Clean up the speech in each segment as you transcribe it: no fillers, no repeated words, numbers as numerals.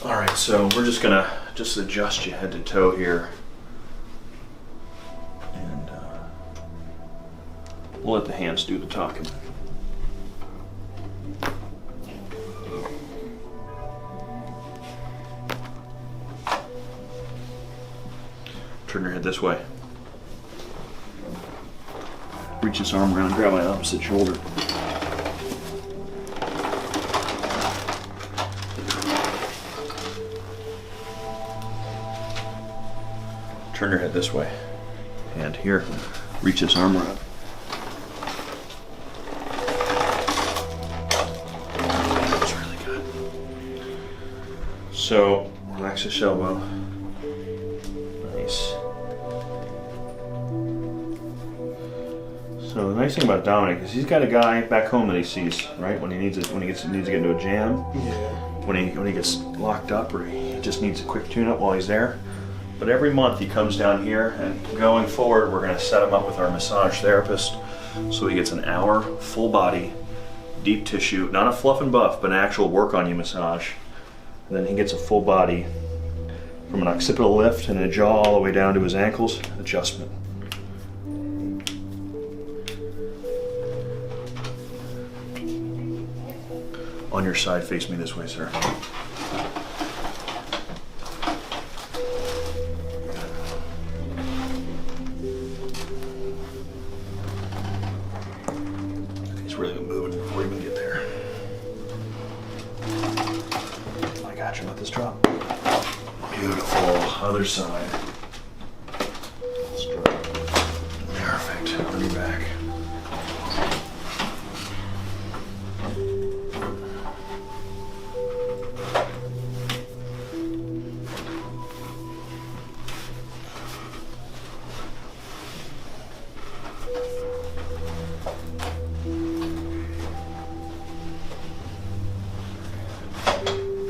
All right, so we're just gonna adjust you head to toe here, and we'll let the hands do the talking. Turn your head this way. Reach this arm around, grab my opposite shoulder. Turn your head this way. And here, reach this arm around. That's really good. So, relax this elbow. Nice. So the nice thing about Dominic is he's got a guy back home that he sees, right? When he needs to get into a jam. Yeah. When he gets locked up, or he just needs a quick tune-up while he's there. But every month he comes down here, and going forward, we're going to set him up with our massage therapist, so he gets an hour, full body, deep tissue, not a fluff and buff, but an actual work on you massage. And then he gets a full body from an occipital lift and a jaw all the way down to his ankles adjustment. On your side, face me this way, sir. He's really moving before we even get there. I got you. Let this drop. Beautiful. Other side. Perfect. On your back.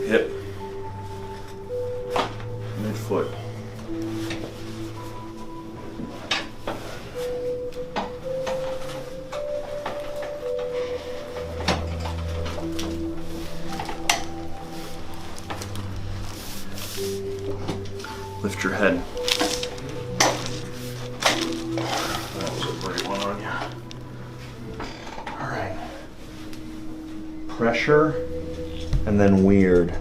Hip, midfoot. Lift your head. That was a great one on you. All right. Pressure. And then weird.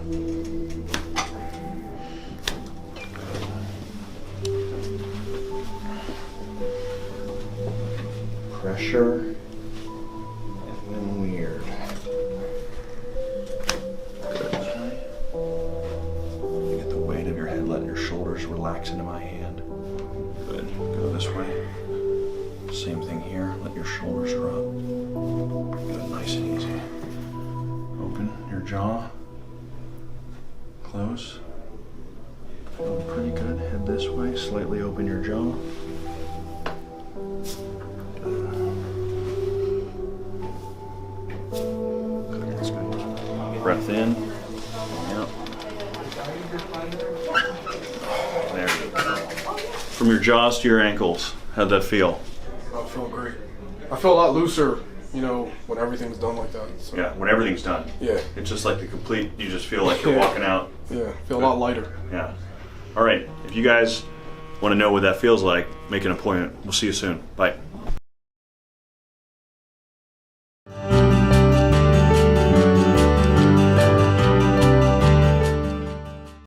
Pressure, and then weird. Good. You get the weight of your head, letting your shoulders relax into my hand. Good. Go this way. Same thing here. Let your shoulders drop. Good. Nice and easy. Open your jaw, close, feeling pretty good, head this way, slightly open your jaw. Good, that's good. Breath in, yep. There you go. From your jaws to your ankles, how'd that feel? I feel great. I feel a lot looser, you know, when everything's done like that. So. Yeah, when everything's done. Yeah. It's just like the complete, you just feel like you're walking out. Yeah, feel a lot lighter. Yeah. All right, if you guys want to know what that feels like, make an appointment. We'll see you soon. Bye.